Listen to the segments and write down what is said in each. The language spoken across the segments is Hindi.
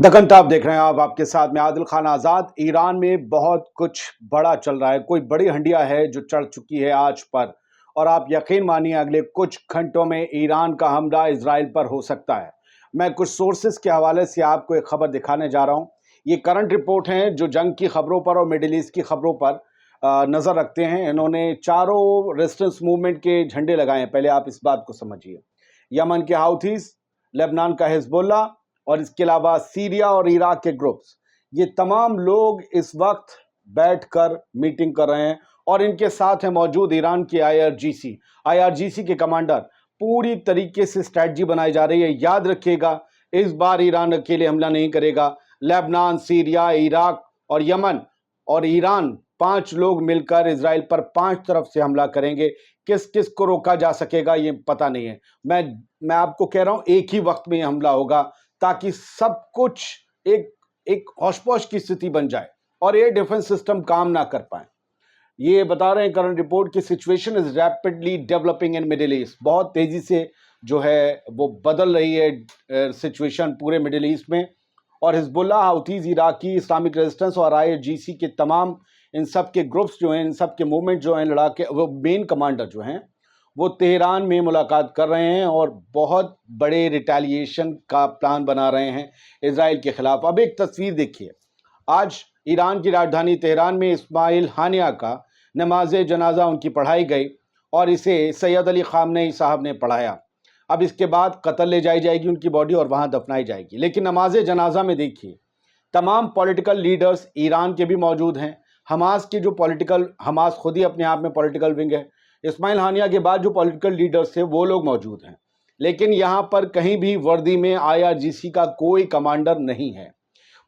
दक्कन टाप देख रहे हैं आप, आपके साथ में आदिल खान आजाद। ईरान में बहुत कुछ बड़ा चल रहा है, कोई बड़ी हंडिया है जो चढ़ चुकी है आज पर। और आप यकीन मानिए अगले कुछ घंटों में ईरान का हमला इजराइल पर हो सकता है। मैं कुछ सोर्सेस के हवाले से आपको एक खबर दिखाने जा रहा हूं। ये करंट रिपोर्ट हैं जो जंग की खबरों पर और मिडिल ईस्ट की खबरों पर नजर रखते हैं। इन्होंने चारों रेजिस्टेंस मूवमेंट के झंडे लगाए हैं। पहले आप इस बात को समझिए। यमन के हाउथीज, लेबनान का हिजबुल्ला और इसके अलावा सीरिया और इराक के ग्रुप्स, ये तमाम लोग इस वक्त बैठकर मीटिंग कर रहे हैं। और इनके साथ है मौजूद ईरान की आईआरजीसी के कमांडर। पूरी तरीके से स्ट्रैटेजी बनाई जा रही है। याद रखिएगा, इस बार ईरान अकेले हमला नहीं करेगा। लेबनान, सीरिया, इराक और यमन और ईरान, 5 लोग मिलकर इजराइल पर 5 तरफ से हमला करेंगे। किस किस को रोका जा सकेगा ये पता नहीं है। मैं आपको कह रहा हूं एक ही वक्त में ये हमला होगा, ताकि सब कुछ एक एक हौश-पौश की स्थिति बन जाए और ये डिफेंस सिस्टम काम ना कर पाए। ये बता रहे हैं करंट रिपोर्ट की situation is rapidly developing in middle east. बहुत तेजी से जो है वो बदल रही है सिचुएशन पूरे मिडिल ईस्ट में। और हिजबुल्ला, हाउथीज, इराकी इस्लामिक रेजिस्टेंस और आईआरजीसी के तमाम इन सब के ग्रुप्स जो हैं, इन सब के मूवमेंट जो हैं, लड़ाके, वो मेन कमांडर जो हैं वो तेहरान में मुलाकात कर रहे हैं और बहुत बड़े रिटेलिएशन का प्लान बना रहे हैं इजराइल के खिलाफ। अब एक तस्वीर देखिए। आज ईरान की राजधानी तेहरान में इस्माइल हानिया का नमाज जनाजा उनकी पढ़ाई गई और इसे सैयद अली खामनेई साहब ने पढ़ाया। अब इसके बाद कत्ल ले जाई जाएगी उनकी बॉडी और वहां दफनाई जाएगी। लेकिन नमाज जनाजा में देखिए, तमाम पॉलिटिकल लीडर्स ईरान के भी मौजूद हैं। हमास के जो हमास खुद ही अपने आप में पॉलिटिकल विंग है। इस्माइल हानिया के बाद जो पॉलिटिकल लीडर्स थे वो लोग मौजूद हैं। लेकिन यहाँ पर कहीं भी वर्दी में आईआरजीसी का कोई कमांडर नहीं है।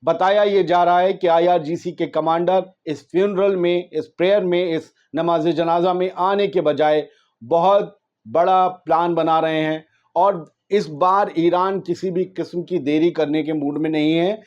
बताया ये जा रहा है कि आईआरजीसी के कमांडर इस फ्यूनरल में, इस प्रेयर में, इस नमाज जनाजा में आने के बजाय बहुत बड़ा प्लान बना रहे हैं। और इस बार ईरान किसी भी किस्म की देरी करने के मूड में नहीं है।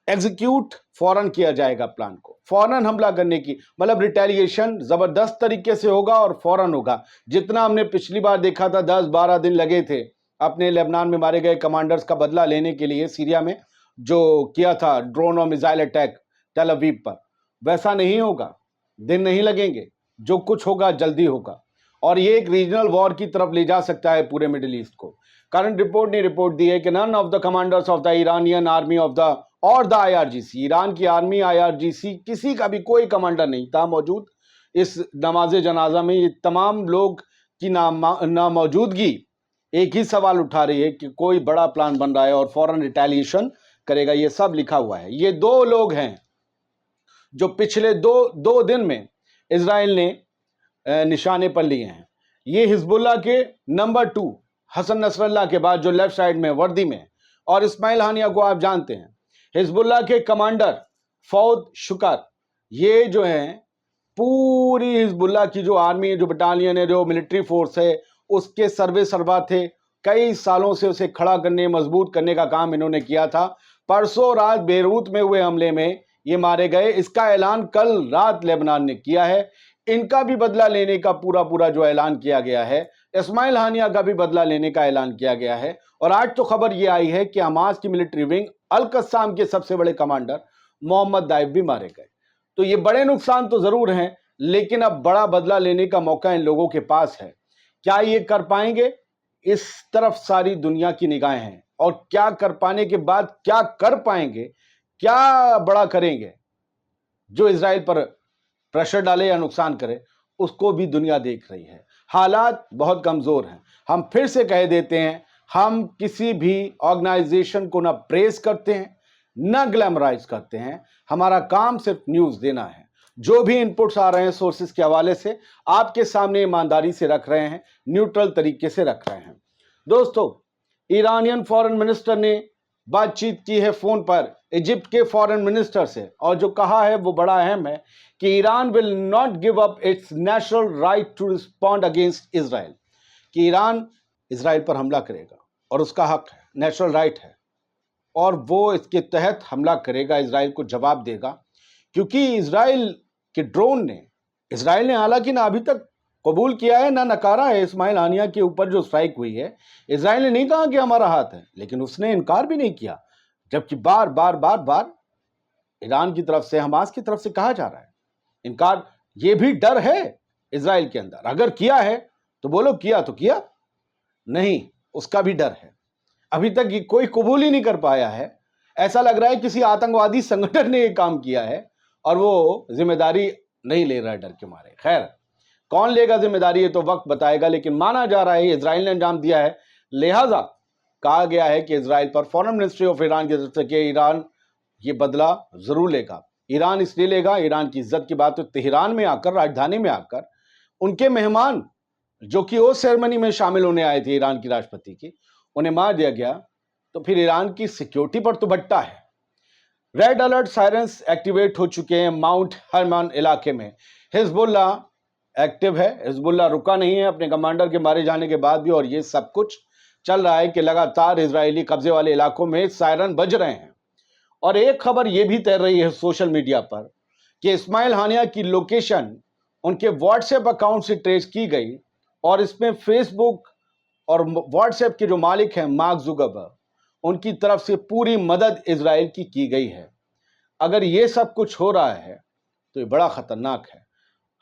एग्जीक्यूट फौरन किया जाएगा प्लान को, फौरन हमला करने की, मतलब रिटेलिएशन जबरदस्त तरीके से होगा और फौरन होगा। जितना हमने पिछली बार देखा था 10-12 दिन लगे थे अपने लेबनान में मारे गए कमांडर्स का बदला लेने के लिए, सीरिया में जो किया था ड्रोन और मिसाइल अटैक टेल अवीव पर, वैसा नहीं होगा। दिन नहीं लगेंगे, जो कुछ होगा जल्दी होगा। और ये एक रीजनल वॉर की तरफ ले जा सकता है पूरे मिडिल ईस्ट को। करंट रिपोर्ट ने रिपोर्ट दी है कि none of the commanders of the Iranian army of the और द आईआरजीसी, ईरान की आर्मी, आईआरजीसी, किसी का भी कोई कमांडर नहीं था मौजूद इस नमाज जनाजा में। ये तमाम लोग की नामौजूदगी एक ही सवाल उठा रही है कि कोई बड़ा प्लान बन रहा है और फौरन रिटेलिएशन करेगा। ये सब लिखा हुआ है। ये 2 लोग हैं जो पिछले दो दिन में इजराइल ने निशाने पर लिए हैं। ये हिजबुल्ला के नंबर 2 हसन नसरल्ला के बाद जो लेफ्ट साइड में वर्दी में, और इस्माइल हानिया को आप जानते हैं। हिजबुल्ला के कमांडर फौद शुकर, ये जो हैं पूरी हिजबुल्ला की जो आर्मी, जो बटालियन है, जो मिलिट्री फोर्स है, उसके सर्वा थे। कई सालों से उसे खड़ा करने, मजबूत करने का काम इन्होंने किया था। परसों रात बेरूत में हुए हमले में ये मारे गए। इसका ऐलान कल रात लेबनान ने किया है। इनका भी बदला लेने का पूरा जो ऐलान किया गया है। इस्माइल हानिया का भी बदला लेने का ऐलान किया गया है। और आज तो खबर यह आई है कि हमास की मिलिट्री विंग अल कस्साम के सबसे बड़े कमांडर मोहम्मद दाइफ भी मारे गए। तो ये बड़े नुकसान तो जरूर हैं, लेकिन अब बड़ा बदला लेने का मौका इन लोगों के पास है। क्या ये कर पाएंगे? इस तरफ सारी दुनिया की निगाहें हैं। और क्या कर पाने के बाद क्या कर पाएंगे, क्या बड़ा करेंगे जो इजराइल पर प्रेशर डाले या नुकसान करे, उसको भी दुनिया देख रही है। हालात बहुत कमजोर हैं। हम फिर से कह देते हैं, हम किसी भी ऑर्गेनाइजेशन को ना प्रेस करते हैं ना ग्लैमराइज करते हैं। हमारा काम सिर्फ न्यूज देना है। जो भी इनपुट्स आ रहे हैं सोर्सेस के हवाले से आपके सामने ईमानदारी से रख रहे हैं, न्यूट्रल तरीके से रख रहे हैं। दोस्तों, ईरानियन फॉरेन मिनिस्टर ने बातचीत की है फोन पर इजिप्ट के फॉरेन मिनिस्टर से, और जो कहा है वो बड़ा अहम है कि Iran will not give up its national right to respond against Israel. कि ईरान इजराइल पर हमला करेगा और उसका हक है, नेशनल राइट है, और वो इसके तहत हमला करेगा, इजराइल को जवाब देगा। क्योंकि इजराइल ने हालांकि ना अभी तक कबूल किया है ना नकारा है इस्माइल हानिया के ऊपर जो स्ट्राइक हुई है। इजराइल ने नहीं कहा कि हमारा हाथ है, लेकिन उसने इनकार भी नहीं किया। जबकि बार बार बार बार ईरान की तरफ से, हमास की तरफ से कहा जा रहा है। इनकार, ये भी डर है इजराइल के अंदर। अगर किया है तो बोलो किया तो किया, नहीं उसका भी डर है। अभी तक ये कोई कबूल ही नहीं कर पाया है। ऐसा लग रहा है किसी आतंकवादी संगठन ने ये काम किया है और वो जिम्मेदारी नहीं ले रहा है डर के मारे। खैर, कौन लेगा जिम्मेदारी ये तो वक्त बताएगा, लेकिन माना जा रहा है इजराइल ने अंजाम दिया है। लिहाजा कहा गया है कि इजराइल पर फॉरेन मिनिस्ट्री ऑफ ईरान की तरफ से कि ईरान ये बदला जरूर लेगा। ईरान इसलिए लेगा, ईरान की इज्जत की बात, तो तेहरान में आकर, राजधानी में आकर उनके मेहमान जो कि वो सेरेमनी में शामिल होने आए थे ईरान की राष्ट्रपति की, उन्हें मार दिया गया। तो फिर ईरान की सिक्योरिटी पर तो बट्टा है। रेड अलर्ट साइरेंस एक्टिवेट हो चुके हैं माउंट हरमान इलाके में। हिजबुल्ला एक्टिव है, हिजबुल्ला रुका नहीं है अपने कमांडर के मारे जाने के बाद भी, और ये सब कुछ चल रहा है कि लगातार इजरायली कब्जे वाले इलाकों में सायरन बज रहे हैं। और एक खबर यह भी तैर रही है सोशल मीडिया पर कि इस्माइल हानिया की लोकेशन उनके व्हाट्सएप अकाउंट से ट्रेस की गई, और इसमें फेसबुक और व्हाट्सएप के जो मालिक हैं मार्क जुकरबर्ग, उनकी तरफ से पूरी मदद इजराइल की गई है। अगर ये सब कुछ हो रहा है तो ये बड़ा खतरनाक है।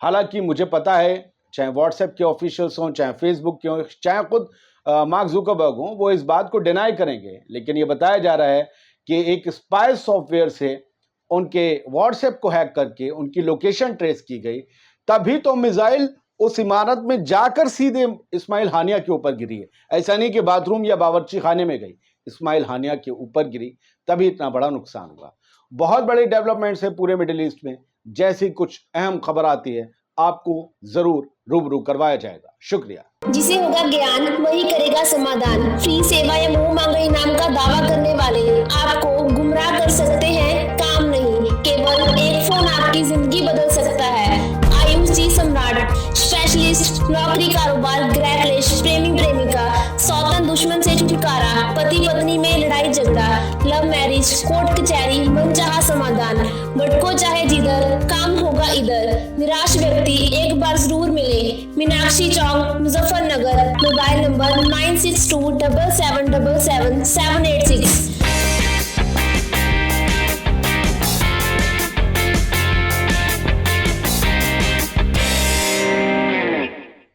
हालांकि मुझे पता है, चाहे व्हाट्सएप के ऑफिशियल्स हों, चाहे फेसबुक के हों, चाहे खुद मार्क जुकरबर्ग हों, वो इस बात को डिनाई करेंगे, लेकिन ये बताया जा रहा है कि एक स्पाई सॉफ्टवेयर से उनके व्हाट्सएप को हैक करके उनकी लोकेशन ट्रेस की गई, तभी तो मिसाइल उस इमारत में जाकर सीधे इस्माइल हानिया के ऊपर गिरी है। ऐसा नहीं कि बाथरूम या बावर्ची खाने में गई, इस्माइल हानिया के ऊपर गिरी, तभी इतना बड़ा नुकसान हुआ। बहुत बड़ी डेवलपमेंट्स है पूरे मिडिल ईस्ट में। जैसी कुछ अहम खबर आती है आपको जरूर रूबरू करवाया जाएगा। शुक्रिया। जिसे होगा ज्ञान वही करेगा समाधान। फ्री सेवा या मुंह मांगे इनाम का दावा करने वाले आपको गुमराह कर सकते हैं, काम नहीं। केवल एक फोन आपकी जिंदगी बदल सकता है। आयुष जी सम्राट, स्पेशलिस्ट नौकरी, कारोबार, गृह क्लेश, प्रेमी प्रेमिका, सौतन दुश्मन से छुटकारा, पति पत्नी में लड़ाई झगड़ा, लव मैरिज, कोर्ट कचहरी, मनचाहा समाधान। भटको चाहे जिधर, काम होगा इधर। निराश व्यक्ति एक बार जरूर मिले। मीनाक्षी चौक, मुजफ्फरनगर। Mobile number 9627777778।